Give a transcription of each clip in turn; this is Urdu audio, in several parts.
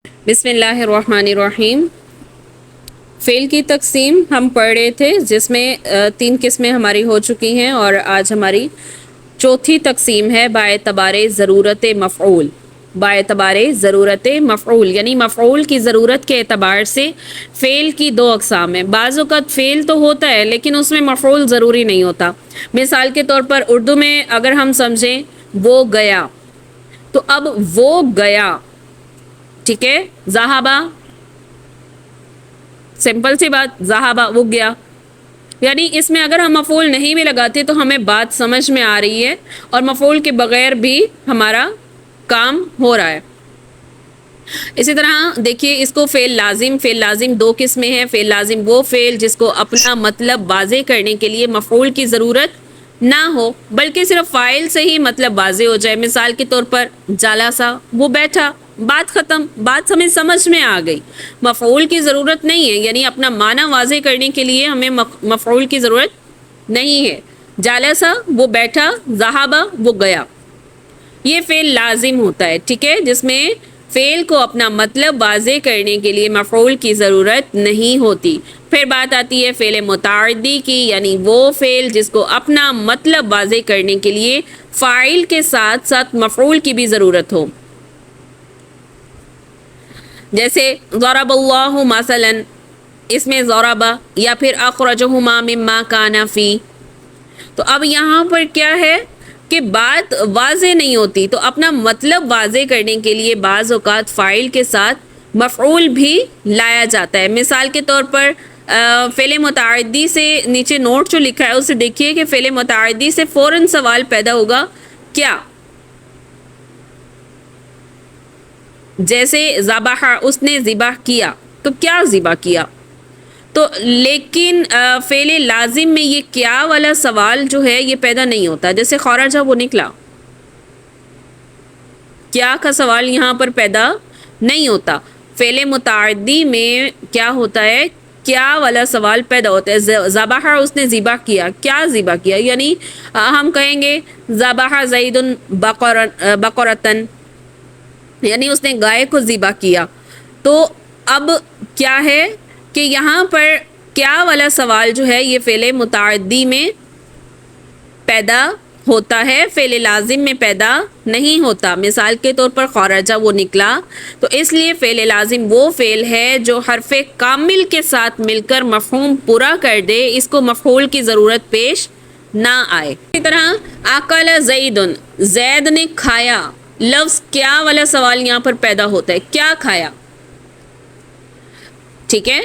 بسم اللہ الرحمن الرحیم۔ فعل کی تقسیم ہم پڑھ رہے تھے، جس میں 3 قسمیں ہماری ہو چکی ہیں، اور آج ہماری چوتھی تقسیم ہے باعتبار ضرورت مفعول۔ باعتبار ضرورت مفعول یعنی مفعول کی ضرورت کے اعتبار سے فعل کی 2 اقسام ہیں۔ بعض اوقات فعل تو ہوتا ہے لیکن اس میں مفعول ضروری نہیں ہوتا۔ مثال کے طور پر اردو میں اگر ہم سمجھیں وہ گیا، تو اب وہ گیا، ٹھیک ہے، ذہبہ، سمپل سی بات، ذہبہ وہ گیا، یعنی اس میں اگر ہم مفعول نہیں بھی لگاتے تو ہمیں بات سمجھ میں آ رہی ہے، اور مفعول کے بغیر بھی ہمارا کام ہو رہا ہے۔ اسی طرح دیکھیے اس کو فعل لازم 2 قسمیں ہیں۔ فعل لازم وہ فعل جس کو اپنا مطلب واضح کرنے کے لیے مفعول کی ضرورت نہ ہو، بلکہ صرف فاعل سے ہی مطلب واضح ہو جائے۔ مثال کے طور پر جالسا، وہ بیٹھا، بات ختم، بات ہمیں سمجھ میں آ گئی، مفعول کی ضرورت نہیں ہے، یعنی اپنا معنی واضح کرنے کے لیے ہمیں مفعول کی ضرورت نہیں ہے۔ جالسا وہ بیٹھا، ذہبہ وہ گیا، یہ فعل لازم ہوتا ہے، ٹھیک ہے، جس میں فعل کو اپنا مطلب واضح کرنے کے لیے مفعول کی ضرورت نہیں ہوتی۔ پھر بات آتی ہے فعل متعدی کی، یعنی وہ فعل جس کو اپنا مطلب واضح کرنے کے لیے فاعل کے ساتھ ساتھ مفعول کی بھی ضرورت ہو، جیسے ضرب اللہ مثلا، اس میں ضربہ، یا پھر اخرجہما مما کان فی۔ تو اب یہاں پر کیا ہے کہ بات واضح نہیں ہوتی، تو اپنا مطلب واضح کرنے کے لیے بعض اوقات فاعل کے ساتھ مفعول بھی لایا جاتا ہے۔ مثال کے طور پر فعل متعدی سے نیچے نوٹ جو لکھا ہے اسے دیکھیے کہ فعل متعدی سے فوراً سوال پیدا ہوگا کیا، جیسے ذبح، اس نے ذبح کیا، تو کیا ذبح کیا، تو لیکن فعل لازم میں یہ کیا والا سوال جو ہے یہ پیدا نہیں ہوتا، جیسے خرجہ وہ نکلا، کیا کا سوال یہاں پر پیدا نہیں ہوتا۔ فعل متعدی میں کیا ہوتا ہے، کیا والا سوال پیدا ہوتا ہے۔ ذبح، اس نے ذبح کیا، کیا ذبح کیا، یعنی ہم کہیں گے ذبح زید بقرۃ، یعنی اس نے گائے کو ذبح کیا۔ تو اب کیا ہے کہ یہاں پر کیا والا سوال جو ہے یہ فعل متعدی میں پیدا ہوتا ہے، فعل لازم میں پیدا نہیں ہوتا۔ مثال کے طور پر خرجہ وہ نکلا، تو اس لیے فعل لازم وہ فعل ہے جو حرف کامل کے ساتھ مل کر مفہوم پورا کر دے، اس کو مفعول کی ضرورت پیش نہ آئے۔ اسی طرح اکل زید، زید نے کھایا، لفظ کیا والا سوال یہاں پر پیدا ہوتا ہے، کیا کھایا، ٹھیک ہے۔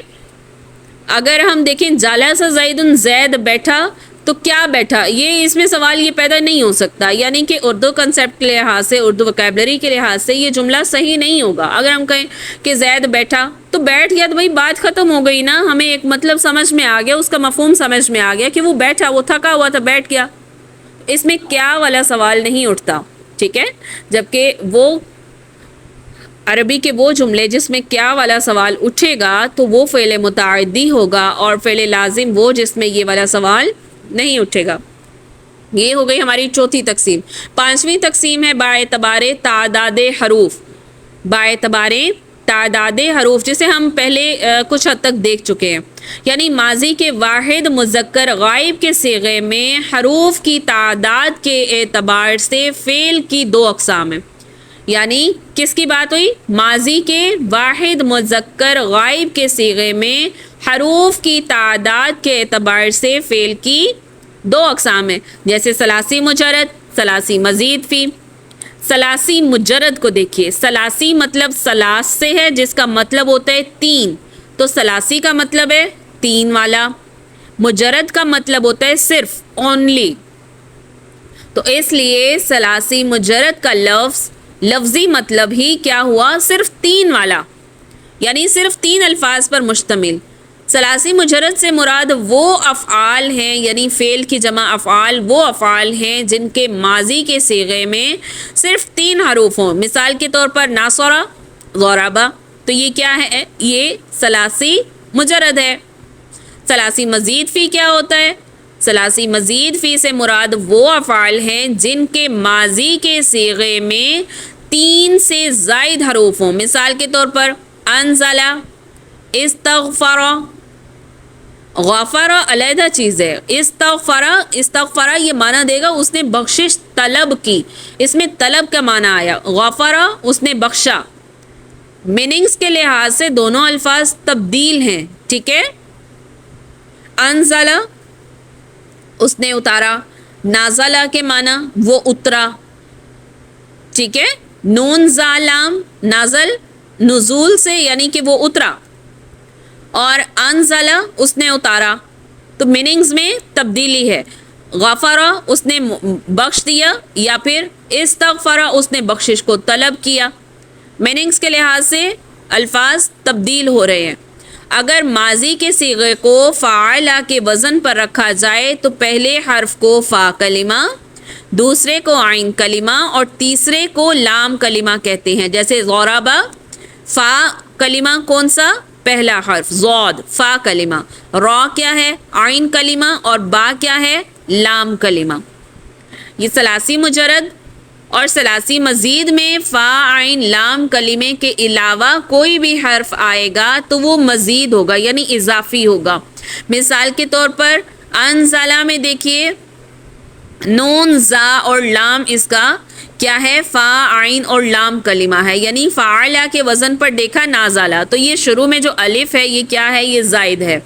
اگر ہم دیکھیں جالس زید، زید بیٹھا، تو کیا بیٹھا، یہ اس میں سوال یہ پیدا نہیں ہو سکتا، یعنی کہ اردو کنسیپٹ کے لحاظ سے، اردو وکیبلری کے لحاظ سے یہ جملہ صحیح نہیں ہوگا۔ اگر ہم کہیں کہ زید بیٹھا، تو بیٹھ گیا تو بھائی بات ختم ہو گئی نا، ہمیں ایک مطلب سمجھ میں آ گیا، اس کا مفہوم سمجھ میں آ گیا کہ وہ بیٹھا، وہ تھکا ہوا تھا بیٹھ گیا، اس میں کیا والا سوال نہیں اٹھتا، ٹھیک ہے۔ جبکہ وہ عربی کے وہ جملے جس میں کیا والا سوال اٹھے گا تو وہ فعل متعدی ہوگا، اور فعل لازم وہ جس میں یہ والا سوال نہیں اٹھے گا۔ یہ ہو گئی ہماری چوتھی تقسیم۔ 5ویں تقسیم ہے باعتبار تعداد حروف۔ باعتبار تعداد حروف، جسے ہم پہلے کچھ حد تک دیکھ چکے ہیں، یعنی ماضی کے واحد مذکر غائب کے صیغے میں حروف کی تعداد کے اعتبار سے فعل کی 2 اقسام ہیں۔ یعنی کس کی بات ہوئی، ماضی کے واحد مذکر غائب کے صیغے میں حروف کی تعداد کے اعتبار سے فعل کی 2 اقسام ہیں، جیسے ثلاثی مجرد، ثلاثی مزید فی۔ ثلاثی مجرد کو دیکھیے، ثلاثی مطلب ثلاث سے ہے، جس کا مطلب ہوتا ہے 3، تو ثلاثی کا مطلب ہے 3 والا۔ مجرد کا مطلب ہوتا ہے صرف، اونلی، تو اس لیے ثلاثی مجرد کا لفظی مطلب ہی کیا ہوا، صرف 3 والا، یعنی صرف 3 الفاظ پر مشتمل۔ ثلاثی مجرد سے مراد وہ افعال ہیں، یعنی فعل کی جمع افعال، وہ افعال ہیں جن کے ماضی کے صیغے میں صرف 3 حروف ہوں۔ مثال کے طور پر ناصرہ، ضربہ، تو یہ کیا ہے، یہ ثلاثی مجرد ہے۔ ثلاثی مزید فی کیا ہوتا ہے، ثلاثی مزید فی سے مراد وہ افعال ہیں جن کے ماضی کے صیغے میں 3 سے زائد حروف ہوں. مثال کے طور پر انزلہ، استغفر. غفرہ علیحدہ چیز ہے. استغفرہ یہ معنی دے گا اس نے بخشش طلب کی، اس میں طلب کا معنی آیا. غفرہ اس نے بخشا. میننگز کے لحاظ سے دونوں الفاظ تبدیل ہیں. ٹھیک ہے. انزلہ اس نے اتارا، نازلہ کے معنی وہ اترا. ٹھیک ہے. نون زالام نازل نزول سے یعنی کہ وہ اترا، اور انزلہ اس نے اتارا. تو میننگز میں تبدیلی ہے. غفرہ اس نے بخش دیا، یا پھر استغفرہ اس نے بخشش کو طلب کیا. میننگز کے لحاظ سے الفاظ تبدیل ہو رہے ہیں. اگر ماضی کے صیغے کو فاعلہ کے وزن پر رکھا جائے تو پہلے حرف کو فا کلمہ، دوسرے کو عین کلمہ، اور تیسرے کو لام کلمہ کہتے ہیں. جیسے ضربہ، فا کلمہ کون سا؟ پہلا حرف. ضاد فا کلمہ. را کیا ہے؟ عین کلمہ. اور با کیا ہے؟ لام کلمہ. یہ ثلاثی مجرد اور ثلاثی مزید میں فا عین لام کلمے کے علاوہ کوئی بھی حرف آئے گا تو وہ مزید ہوگا یعنی اضافی ہوگا. مثال کے طور پر انزلہ میں دیکھیے نون زا اور لام اس کا کیا ہے؟ فا عین اور لام کلمہ ہے، یعنی فاعلہ کے وزن پر دیکھا نازلہ، تو یہ شروع میں جو الف ہے یہ کیا ہے؟ یہ زائد ہے.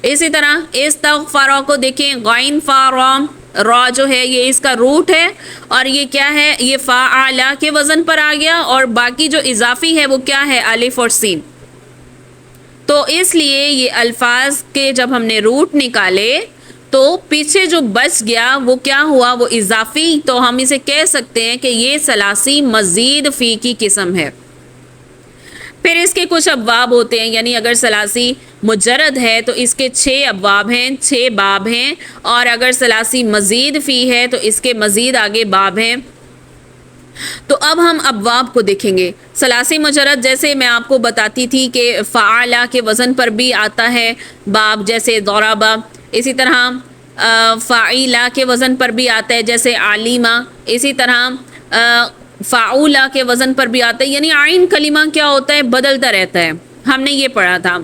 اسی طرح استغفرہ کو دیکھیں، غین فا رام، را جو ہے یہ اس کا روٹ ہے، اور یہ کیا ہے؟ یہ فاعلہ کے وزن پر آ گیا، اور باقی جو اضافی ہے وہ کیا ہے؟ الف اور سین. تو اس لیے یہ الفاظ کے جب ہم نے روٹ نکالے تو پیچھے جو بچ گیا وہ کیا ہوا؟ وہ اضافی. تو ہم اسے کہہ سکتے ہیں کہ یہ ثلاثی مزید فی کی قسم ہے. پھر اس کے کچھ ابواب ہوتے ہیں، یعنی اگر ثلاثی مجرد ہے تو اس کے 6 ابواب ہیں، 6 باب ہیں، اور اگر ثلاثی مزید فی ہے تو اس کے مزید آگے باب ہیں. تو اب ہم ابواب کو دیکھیں گے. ثلاثی مجرد جیسے میں آپ کو بتاتی تھی کہ فعالہ کے وزن پر بھی آتا ہے باب، جیسے ضربہ. اسی طرح فاعلہ کے وزن پر بھی آتا ہے جیسے علیمہ. اسی طرح فاعولہ کے وزن پر بھی آتا ہے، یعنی عین کلمہ کیا ہوتا ہے؟ بدلتا رہتا ہے. ہم نے یہ پڑھا تھا.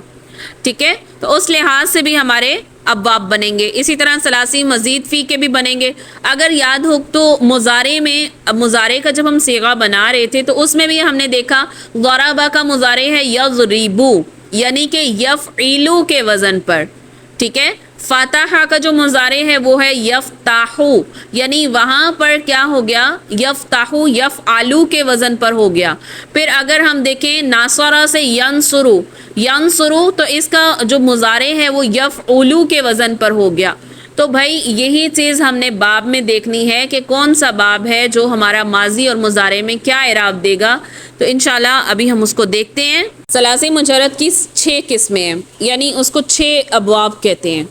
ٹھیک ہے. تو اس لحاظ سے بھی ہمارے ابواب بنیں گے. اسی طرح ثلاثی مزید فی کے بھی بنیں گے. اگر یاد ہو تو مضارع میں، مضارع کا جب ہم صیغہ بنا رہے تھے تو اس میں بھی ہم نے دیکھا ضربہ کا مضارع ہے یضربو، یعنی کہ یفعلو کے وزن پر. ٹھیک ہے. فاتحہ کا جو مضارع ہے وہ ہے یفتحو، یعنی وہاں پر کیا ہو گیا؟ یفتحو یفعلو کے وزن پر ہو گیا. پھر اگر ہم دیکھیں ناصرہ سے ینصرو، ینصرو تو اس کا جو مضارع ہے وہ یفعلو کے وزن پر ہو گیا. تو بھائی یہی چیز ہم نے باب میں دیکھنی ہے کہ کون سا باب ہے جو ہمارا ماضی اور مضارع میں کیا اعراب دے گا. تو انشاءاللہ ابھی ہم اس کو دیکھتے ہیں. ثلاثی مجرد کی 6 قسمیں ہیں، یعنی اس کو 6 ابواب کہتے ہیں.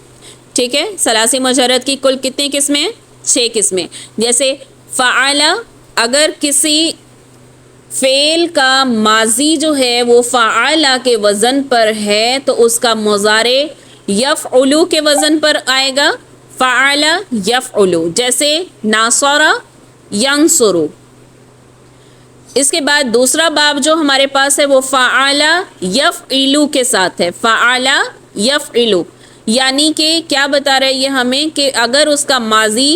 ٹھیک ہے. ثلاثی مجرد کی کل کتنی قسمیں؟ 6 قسمیں. جیسے فعلہ، اگر کسی فعل کا ماضی جو ہے وہ فعلہ کے وزن پر ہے تو اس کا مضارع یفعلو کے وزن پر آئے گا. فعلہ یفعلو، جیسے ناصرہ ینصرو. اس کے بعد دوسرا باب جو ہمارے پاس ہے وہ فعلہ یفعلو کے ساتھ ہے. فعلہ یفعلو، یعنی کہ کیا بتا رہے یہ ہمیں کہ اگر اس کا ماضی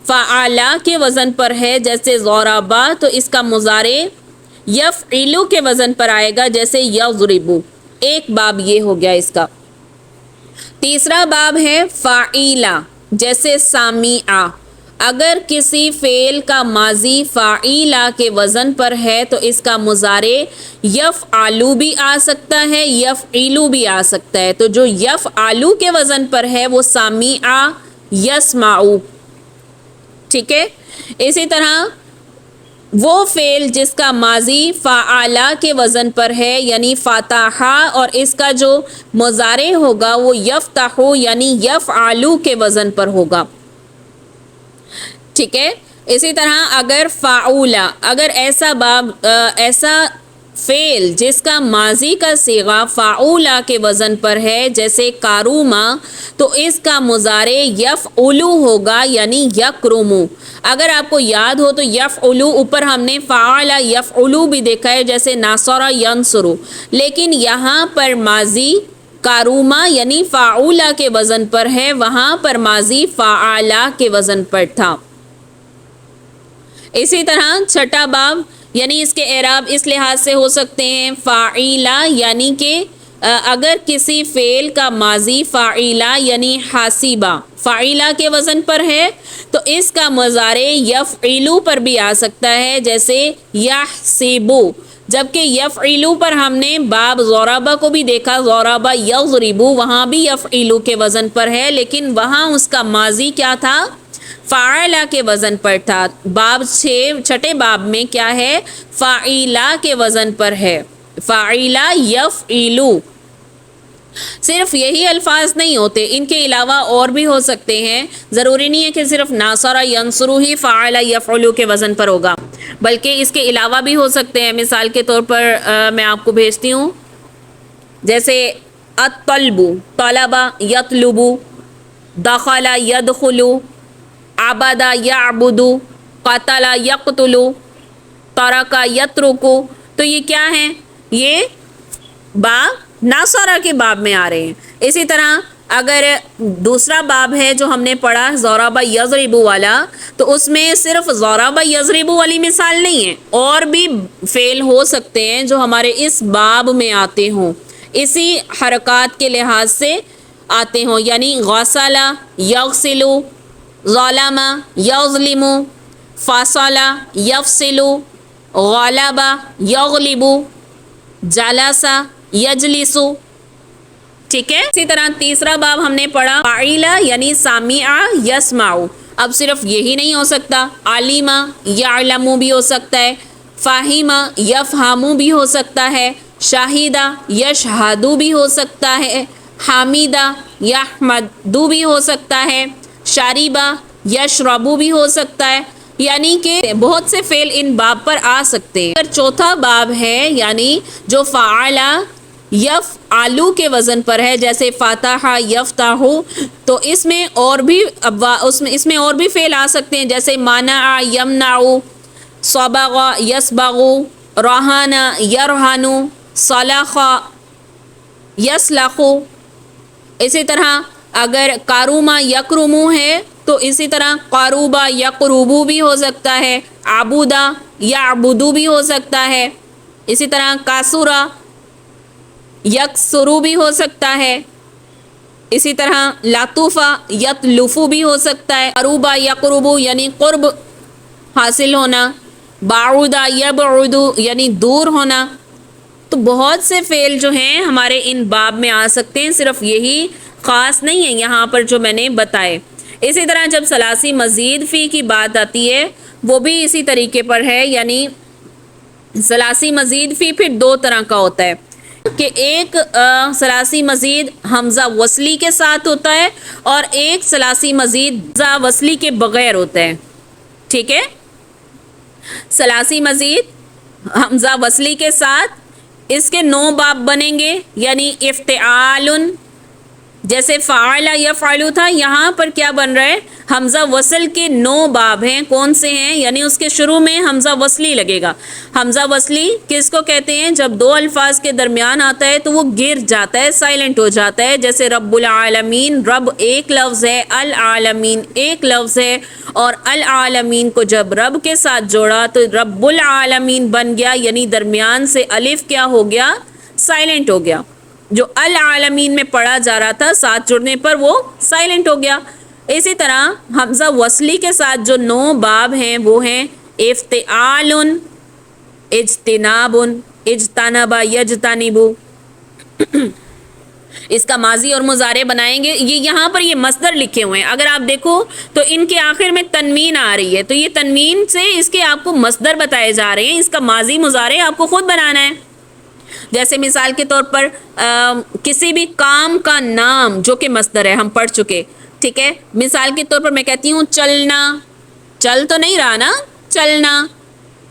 فعلہ کے وزن پر ہے جیسے ضربہ تو اس کا مضارع یفعلو کے وزن پر آئے گا جیسے یضربو. ایک باب یہ ہو گیا اس کا. تیسرا باب ہے فاعلہ، جیسے سامعہ. اگر کسی فعل کا ماضی فاعلہ کے وزن پر ہے تو اس کا مضارع یفعلو بھی آ سکتا ہے، یفعلو بھی آ سکتا ہے. تو جو یفعلو کے وزن پر ہے وہ سامعہ یسمعو. ٹھیک ہے. اسی طرح وہ فعل جس کا ماضی فعلہ کے وزن پر ہے یعنی فاتحہ، اور اس کا جو مضارع ہوگا وہ یفتحو یعنی یفعلو کے وزن پر ہوگا. ٹھیک ہے. اسی طرح اگر فعولہ، اگر ایسا فعل جس کا ماضی کا صیغہ فعولا کے وزن پر ہے جیسے کاروما، تو اس کا مضارع یفعلو ہوگا یعنی یکرمو۔ اگر آپ کو یاد ہو تو یفعلو اوپر ہم نے فعلا یفعلو بھی دیکھا ہے جیسے ناصرہ ینصرو، لیکن یہاں پر ماضی کاروما یعنی فعولا کے وزن پر ہے، وہاں پر ماضی فعلا کے وزن پر تھا۔ اسی طرح چھٹا باب یعنی اس کے اعراب اس لحاظ سے ہو سکتے ہیں فاعلہ، یعنی کہ اگر کسی فعل کا ماضی فاعلہ یعنی حاسبہ فاعلہ کے وزن پر ہے تو اس کا مضارع یفعلو پر بھی آ سکتا ہے جیسے یحسبو، جبکہ یفعلو پر ہم نے باب ضربہ کو بھی دیکھا، ضربہ یضربو، وہاں بھی یفعلو کے وزن پر ہے لیکن وہاں اس کا ماضی کیا تھا؟ فاعلہ کے وزن پر تھا۔ باب چھٹے باب میں کیا ہے؟ فاعلہ کے وزن پر ہے، فاعلہ یفعلو۔ صرف یہی الفاظ نہیں ہوتے، ان کے علاوہ اور بھی ہو سکتے ہیں، ضروری نہیں ہے کہ صرف ناصرہ ینصرو ہی فاعلہ یفعلو کے وزن پر ہوگا، بلکہ اس کے علاوہ بھی ہو سکتے ہیں۔ مثال کے طور پر میں آپ کو بھیجتی ہوں، جیسے الطلب طلب یطلب، دخل یدخل، عبد یعبد، قتل یقتل، ترک یترک، تو یہ کیا ہیں؟ یہ باب ناصرہ کے باب میں آ رہے ہیں۔ اسی طرح اگر دوسرا باب ہے جو ہم نے پڑھا ضرب یضرب والا، تو اس میں صرف ضرب یضرب والی مثال نہیں ہے، اور بھی فعل ہو سکتے ہیں جو ہمارے اس باب میں آتے ہوں، اسی حرکات کے لحاظ سے آتے ہوں، یعنی غسل یغسل، ظلم یظلم، فصل یفصل، غلب یغلب، جلس یجلس، ٹھیک ہے۔ اسی طرح تیسرا باب ہم نے پڑھا فاعلہ یعنی سامع یسمع، اب صرف یہی نہیں ہو سکتا، علم یعلم بھی ہو سکتا ہے، فاہم یفہم بھی ہو سکتا ہے، شاہدہ یشہد بھی ہو سکتا ہے، حامدہ یحمد بھی ہو سکتا ہے، شاربہ یشرب بھی ہو سکتا ہے، یعنی کہ بہت سے فعل ان باب پر آ سکتے ہیں۔ اگر چوتھا باب ہے یعنی جو فعلہ یفعلو کے وزن پر ہے جیسے فاتح یفتح، تو اس میں اور بھی فعل آ سکتے ہیں جیسے مانع یمنع، صبغ یصبغ، رہن یرہن، صلخ یصلخ۔ اسی طرح اگر کاروما یکرمو ہے تو اسی طرح قاروبہ یقربو بھی ہو سکتا ہے، عبودہ یعبدو بھی ہو سکتا ہے، اسی طرح کاسورہ یکسرو بھی ہو سکتا ہے، اسی طرح لطوفہ یتلفو بھی ہو سکتا ہے، قروبہ یقربو یعنی قرب حاصل ہونا، بعودہ یبعدو یعنی دور ہونا۔ تو بہت سے فعل جو ہیں ہمارے ان باب میں آ سکتے ہیں، صرف یہی خاص نہیں ہے یہاں پر جو میں نے بتائے۔ اسی طرح جب ثلاثی مزید فی کی بات آتی ہے وہ بھی اسی طریقے پر ہے، یعنی ثلاثی مزید فی پھر دو طرح کا ہوتا ہے کہ ایک ثلاثی مزید حمزہ وصلی کے ساتھ ہوتا ہے اور ایک ثلاثی مزید حمزہ وصلی کے بغیر ہوتا ہے، ٹھیک ہے۔ ثلاثی مزید حمزہ وصلی کے ساتھ اس کے 9 باب بنیں گے، یعنی افتعال، جیسے فعلہ یفعلو تھا، یہاں پر کیا بن رہا ہے؟ حمزہ وصل کے 9 باب ہیں، کون سے ہیں؟ یعنی اس کے شروع میں حمزہ وصلی لگے گا۔ حمزہ وصلی کس کو کہتے ہیں؟ جب دو الفاظ کے درمیان آتا ہے تو وہ گر جاتا ہے، سائلنٹ ہو جاتا ہے، جیسے رب العالمین، رب ایک لفظ ہے، العالمین ایک لفظ ہے، اور العالمین کو جب رب کے ساتھ جوڑا تو رب العالمین بن گیا، یعنی درمیان سے الف کیا ہو گیا؟ سائلنٹ ہو گیا۔ جو العالمین میں پڑھا جا رہا تھا ساتھ جڑنے پر وہ سائلنٹ ہو گیا۔ اسی طرح حمزہ وصلی کے ساتھ جو 9 باب ہیں وہ ہیں افتعال، اجتناب، اجتنب یجتنب۔ اس کا ماضی اور مضارع بنائیں گے، یہ یہاں پر یہ مصدر لکھے ہوئے ہیں، اگر آپ دیکھو تو ان کے آخر میں تنوین آ رہی ہے، تو یہ تنوین سے اس کے آپ کو مصدر بتائے جا رہے ہیں، اس کا ماضی مضارع آپ کو خود بنانا ہے۔ جیسے مثال کے طور پر کسی بھی کام کا نام جو کہ مصدر ہے، ہم پڑھ چکے، ٹھیک ہے۔ مثال کے طور پر میں کہتی ہوں چلنا، چل تو نہیں رہا نا، چلنا،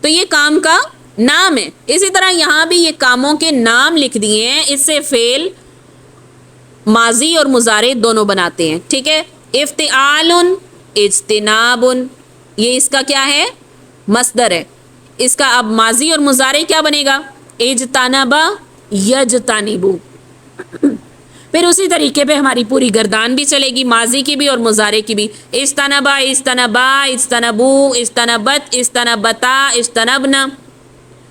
تو یہ کام کا نام ہے. اسی طرح یہاں بھی یہ کاموں کے نام لکھ دیے ہیں, اس سے فعل ماضی اور مضارع دونوں بناتے ہیں. ٹھیک ہے. افتعال اجتناب, یہ اس کا کیا ہے؟ مصدر ہے. اس کا اب ماضی اور مضارع کیا بنے گا؟ اجتنبا یجتنبو. پھر اسی طریقے پہ ہماری پوری گردان بھی چلے گی, ماضی کی بھی اور مضارع کی بھی. اجتنبا اجتنبا اجتنبو اجتنبت اجتنبتا اجتنبنا,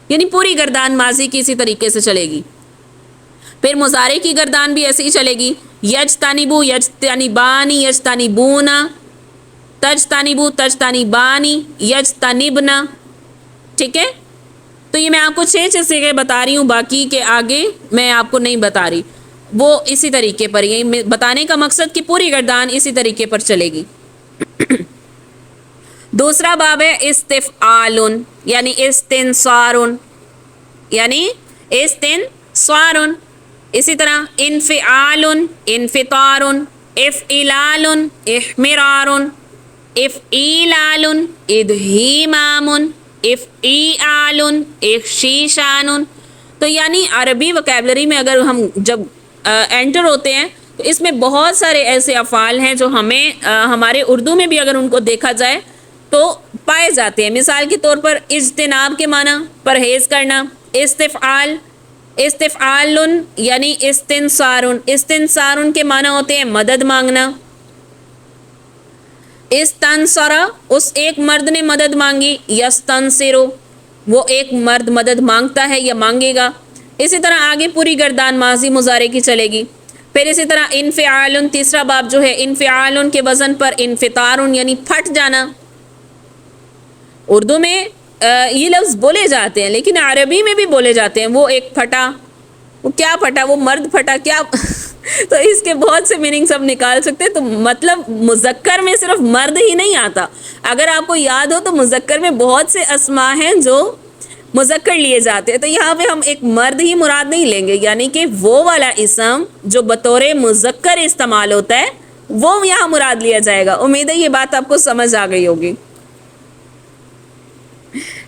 یعنی پوری گردان ماضی کی اسی طریقے سے چلے گی. پھر مضارع کی گردان بھی ایسے ہی چلے گی. یجتنبو یجتنبانی یجتنبونا, تجتنبو تجتنبانی یجتنبنا. ٹھیک ہے. تو یہ میں آپ کو 6 صیغے بتا رہی ہوں, باقی کے آگے میں آپ کو نہیں بتا رہی, وہ اسی طریقے پر. یہ بتانے کا مقصد کہ پوری گردان اسی طریقے پر چلے گی. دوسرا باب ہے استفعال یعنی استنصار, یعنی استنصار. اسی طرح انفعال انفطار افعلال احمرار افعیلال ادہیمام افعیال اخشیشان. تو یعنی عربی وکیبلری میں اگر ہم جب انٹر ہوتے ہیں تو اس میں بہت سارے ایسے افعال ہیں جو ہمیں ہمارے اردو میں بھی اگر ان کو دیکھا جائے تو پائے جاتے ہیں. مثال کے طور پر اجتناب کے معنی پرہیز کرنا. استفعال استفعال یعنی استنصار, استنصار کے معنی ہوتے ہیں مدد مانگنا. استنصرا, اس ایک مرد نے مدد مانگی. یستنصرو, وہ ایک مرد مدد مانگتا ہے یا مانگے گا. اسی طرح آگے پوری گردان ماضی مضارع کی چلے گی. پھر اسی طرح انفعال, تیسرا باب جو ہے انفعال کے وزن پر انفطار یعنی پھٹ جانا. اردو میں یہ لفظ بولے جاتے ہیں لیکن عربی میں بھی بولے جاتے ہیں. وہ ایک پھٹا, وہ کیا پھٹا, وہ مرد پھٹا کیا. تو اس کے بہت سے میننگز ہم نکال سکتے ہیں. تو مطلب مذکر میں صرف مرد ہی نہیں آتا. اگر آپ کو یاد ہو تو مذکر میں بہت سے اسماء ہیں جو مذکر لیے جاتے ہیں. تو یہاں پہ ہم ایک مرد ہی مراد نہیں لیں گے, یعنی کہ وہ والا اسم جو بطور مذکر استعمال ہوتا ہے وہ یہاں مراد لیا جائے گا. امید ہے یہ بات آپ کو سمجھ آ گئی ہوگی.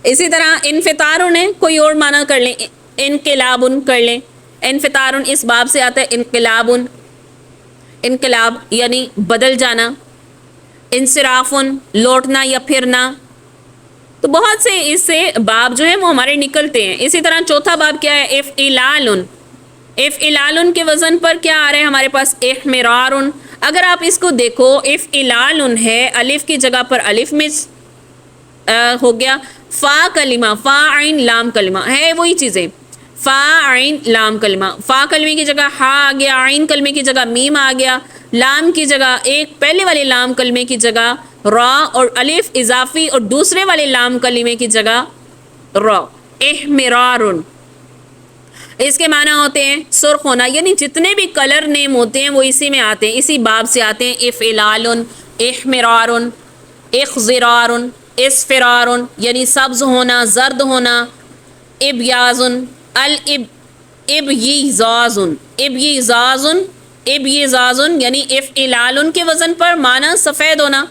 اسی طرح انفطار نے کوئی اور معنی کر لیں, انقلاب کر لیں. انفطار اس باب سے آتا ہے انقلاب, انقلاب یعنی بدل جانا. انصراف لوٹنا یا پھرنا. تو بہت سے اس سے باب جو ہے وہ ہمارے نکلتے ہیں. اسی طرح چوتھا باب کیا ہے؟ افعلال. افعلال کے وزن پر کیا آ رہا ہے ہمارے پاس؟ احمرار. اگر آپ اس کو دیکھو افعلال ہے, الف کی جگہ پر الف میں ہو گیا. فا کلمہ, فا عین لام کلمہ ہے وہی چیزیں. فا عین لام کلمہ, فا کلمے کی جگہ ہا آ گیا, عین کلمے کی جگہ میم آ گیا, لام کی جگہ ایک پہلے والے لام کلمے کی جگہ را اور الف اضافی اور دوسرے والے لام کلمے کی جگہ را. احمرار اس کے معنی ہوتے ہیں سرخ ہونا, یعنی جتنے بھی کلر نیم ہوتے ہیں وہ اسی میں آتے ہیں, اسی باب سے آتے ہیں. افعلال, احمرار, اخضرار, اصفرار یعنی سبز ہونا, زرد ہونا. ابیاز, ابیزاز, ابیزاز, ابیزاز یعنی افعلال کے وزن پر معنی سفید ہونا.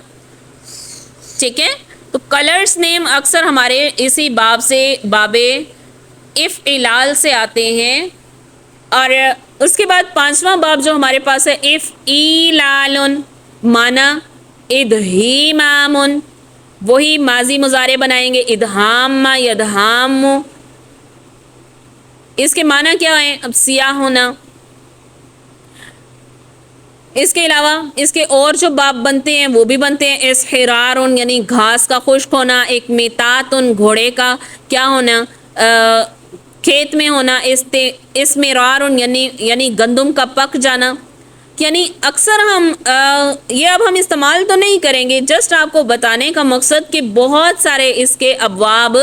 ٹھیک ہے. تو کلرز نیم اکثر ہمارے اسی باب سے, باب افعلال سے آتے ہیں. اور اس کے بعد پانچواں باب جو ہمارے پاس ہے افعیلال, معنی ادہیمام, وہی ماضی مضارع بنائیں گے. ادہام یدہام, اس کے معنی کیا ہے؟ اب سیاہ ہونا. اس کے علاوہ اس کے اور جو باب بنتے ہیں وہ بھی بنتے ہیں. اسحرار یعنی گھاس کا خشک ہونا. ایک میتات گھوڑے کا کیا ہونا, کھیت میں ہونا. اسمرار یعنی گندم کا پک جانا. یعنی اکثر ہم یہ اب ہم استعمال تو نہیں کریں گے, جسٹ آپ کو بتانے کا مقصد کہ بہت سارے اس کے ابواب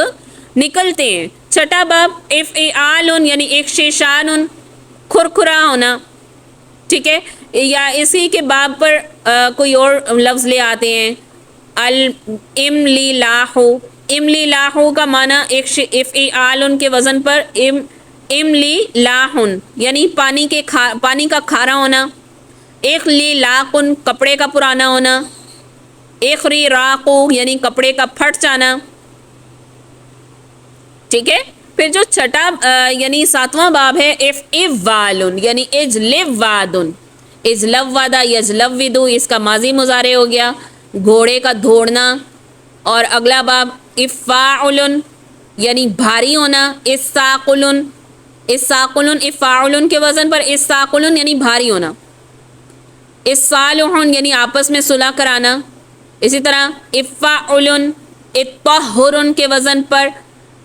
نکلتے ہیں. چھٹا باب افعال یعنی اخشیشان, کھرکھرا ہونا. ٹھیک ہے. یا اسی کے باب پر کوئی اور لفظ لے آتے ہیں الاملیلاح. املیلاح کا معنی افعال کے وزن پر املیلاح یعنی پانی کا کھارا ہونا. اخلیلاق کپڑے کا پرانا ہونا. اخریراق یعنی کپڑے کا پھٹ جانا. ٹھیک ہے. پھر جو چھٹا یعنی 7واں باب ہے افعالن یعنی اجلوادن، اجلودا یجلودو، اس کا ماضی مضارع ہو گیا، گھوڑے کا دوڑنا۔ اور اگلا باب افاعلن یعنی بھاری ہونا، اساقلن، اساقلن افاعلن کے وزن پر اساقلن یعنی بھاری ہونا، الصالحون یعنی آپس میں صلح کرانا۔ اسی طرح افعلن اطہرن کے وزن پر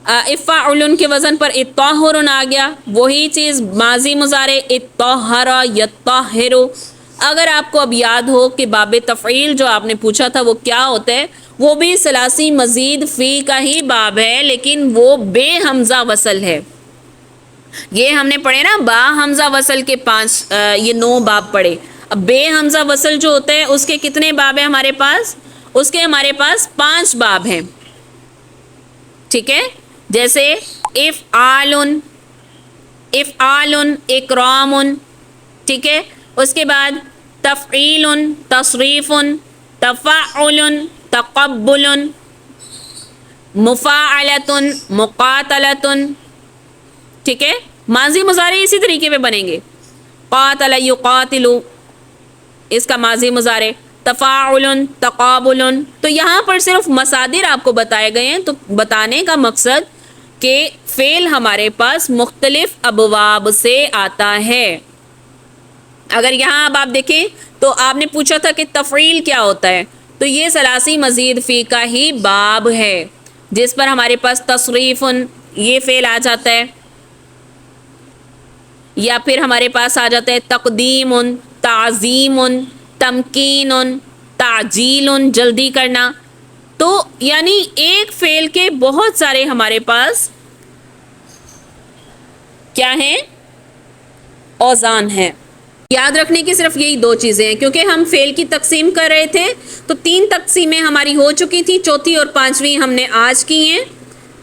افعلن کے وزن پر اطہرن آ گیا، وہی چیز ماضی مضارع اطہر یطہر۔ اگر آپ کو اب یاد ہو کہ باب تفعیل جو آپ نے پوچھا تھا وہ کیا ہوتا ہے، وہ بھی ثلاثی مزید فی کا ہی باب ہے، لیکن وہ بے حمزہ وصل ہے۔ یہ ہم نے پڑھے نا با حمزہ وصل کے 5 یہ 9 باب پڑھے۔ اب بے حمزہ وصل جو ہوتا ہے اس کے کتنے باب ہیں ہمارے پاس؟ اس کے ہمارے پاس 5 باب ہیں، ٹھیک ہے؟ جیسے افعالن، افعالن اکرامن، ٹھیک ہے؟ اس کے بعد تفعیلن تصریفن، تفعلن تقبلن، مفاعلتن مقاتلتن، ٹھیک ہے؟ ماضی مضارع اسی طریقے پہ بنیں گے، قاتل یقاتل اس کا ماضی مضارع، تفاعل تقابل۔ تو یہاں پر صرف مصادر آپ کو بتائے گئے ہیں، تو بتانے کا مقصد کہ فعل ہمارے پاس مختلف ابواب سے آتا ہے۔ اگر یہاں اب آپ دیکھیں تو آپ نے پوچھا تھا کہ تفعیل کیا ہوتا ہے، تو یہ ثلاثی مزید فی کا ہی باب ہے، جس پر ہمارے پاس تصریف یہ فعل آ جاتا ہے، یا پھر ہمارے پاس آ جاتا ہے تقدیم، تعظیم، تمکین، تعجیل جلدی کرنا۔ تو یعنی ایک فعل کے بہت سارے ہمارے پاس کیا ہیں؟ اوزان ہیں۔ یاد رکھنے کی صرف یہی 2 چیزیں ہیں، کیونکہ ہم فعل کی تقسیم کر رہے تھے تو 3 تقسیمیں ہماری ہو چکی تھی، چوتھی اور 5ویں ہم نے آج کی ہیں،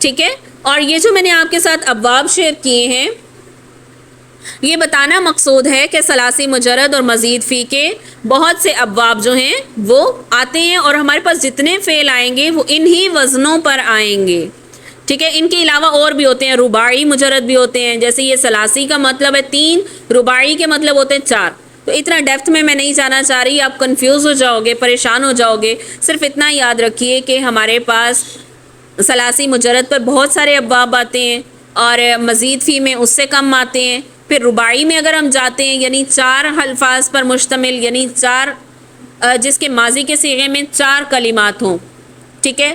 ٹھیک ہے؟ اور یہ جو میں نے آپ کے ساتھ ابواب شیئر کیے ہیں، یہ بتانا مقصود ہے کہ ثلاثی مجرد اور مزید فی کے بہت سے ابواب جو ہیں وہ آتے ہیں، اور ہمارے پاس جتنے فعل آئیں گے وہ انہی وزنوں پر آئیں گے، ٹھیک ہے؟ ان کے علاوہ اور بھی ہوتے ہیں، رباعی مجرد بھی ہوتے ہیں، جیسے یہ ثلاثی کا مطلب ہے 3، رباعی کے مطلب ہوتے ہیں 4۔ تو اتنا ڈیپتھ میں نہیں جانا چاہ رہی، آپ کنفیوز ہو جاؤ گے، پریشان ہو جاؤ گے۔ صرف اتنا یاد رکھیے کہ ہمارے پاس ثلاثی مجرد پر بہت سارے ابواب آتے ہیں، اور مزید فی میں اس سے کم آتے ہیں۔ پھر رباعی میں اگر ہم جاتے ہیں یعنی 4 الفاظ پر مشتمل، یعنی 4 جس کے ماضی کے صیغے میں 4 کلمات ہوں، ٹھیک ہے؟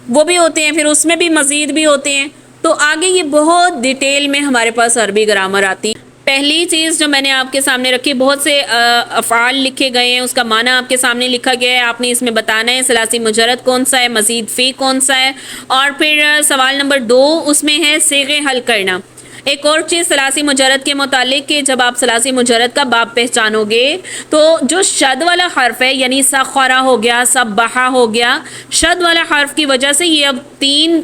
وہ بھی ہوتے ہیں، پھر اس میں بھی مزید بھی ہوتے ہیں۔ تو آگے یہ بہت ڈیٹیل میں ہمارے پاس عربی گرامر آتی ہے۔ پہلی چیز جو میں نے آپ کے سامنے رکھی، بہت سے افعال لکھے گئے ہیں، اس کا معنی آپ کے سامنے لکھا گیا ہے، آپ نے اس میں بتانا ہے ثلاثی مجرد کون سا ہے، مزید فی کون سا ہے، اور پھر سوال نمبر 2 اس میں ہے صیغے حل کرنا۔ ایک اور چیز ثلاثی مجرد کے متعلق کہ جب آپ ثلاثی مجرد کا باب پہچانو گے تو جو شد والا حرف ہے، یعنی سخرا ہو گیا، سبحا ہو گیا، شد والا حرف کی وجہ سے یہ اب 3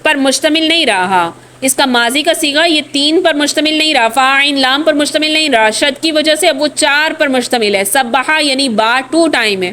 پر مشتمل نہیں رہا، اس کا ماضی کا صیغہ یہ 3 پر مشتمل نہیں رہا، فا عین لام پر مشتمل نہیں رہا، شد کی وجہ سے اب وہ 4 پر مشتمل ہے۔ سبحا یعنی با 2 ٹائم ہے،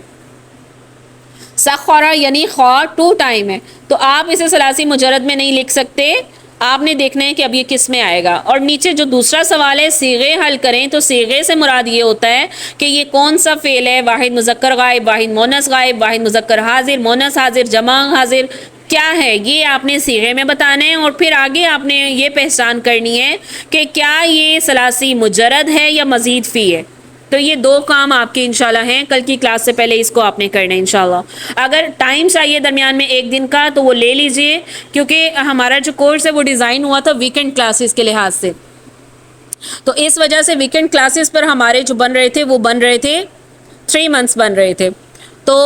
سخرا یعنی خا 2 ٹائم ہے، تو آپ اسے ثلاثی مجرد میں نہیں لکھ سکتے، آپ نے دیکھنا ہے کہ اب یہ کس میں آئے گا۔ اور نیچے جو دوسرا سوال ہے صیغے حل کریں، تو صیغے سے مراد یہ ہوتا ہے کہ یہ کون سا فعل ہے، واحد مذکر غائب، واحد مونث غائب، واحد مذکر حاضر، مونث حاضر، جمع حاضر، کیا ہے یہ آپ نے صیغے میں بتانا ہے، اور پھر آگے آپ نے یہ پہچان کرنی ہے کہ کیا یہ ثلاثی مجرد ہے یا مزید فی ہے۔ تو یہ 2 کام آپ کے انشاءاللہ ہیں، کل کی کلاس سے پہلے اس کو آپ نے کرنا ہے انشاءاللہ۔ اگر ٹائم چاہیے درمیان میں 1 دن کا تو وہ لے لیجئے، کیونکہ ہمارا جو کورس ہے وہ ڈیزائن ہوا تھا ویکنڈ کلاسز کے لحاظ سے، تو اس وجہ سے ویکنڈ کلاسز پر ہمارے جو بن رہے تھے وہ بن رہے تھے 3 منتھس بن رہے تھے، تو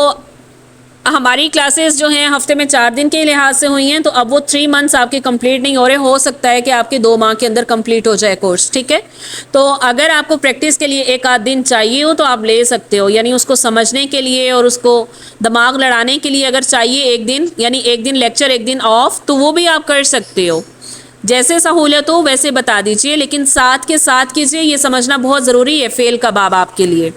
ہماری کلاسز جو ہیں ہفتے میں 4 دن کے لحاظ سے ہوئی ہیں، تو اب وہ 3 منتھس آپ کے کمپلیٹ نہیں ہو رہے، ہو سکتا ہے کہ آپ کے 2 ماہ کے اندر کمپلیٹ ہو جائے کورس، ٹھیک ہے؟ تو اگر آپ کو پریکٹس کے لیے 1 آدھ دن چاہیے ہو تو آپ لے سکتے ہو، یعنی اس کو سمجھنے کے لیے اور اس کو دماغ لڑانے کے لیے اگر چاہیے 1 دن، یعنی 1 دن لیکچر 1 دن آف، تو وہ بھی آپ کر سکتے ہو، جیسے سہولت ہو ویسے بتا دیجئے، لیکن ساتھ کے ساتھ کیجئے، یہ سمجھنا بہت ضروری ہے فعل کا باب آپ کے لیے۔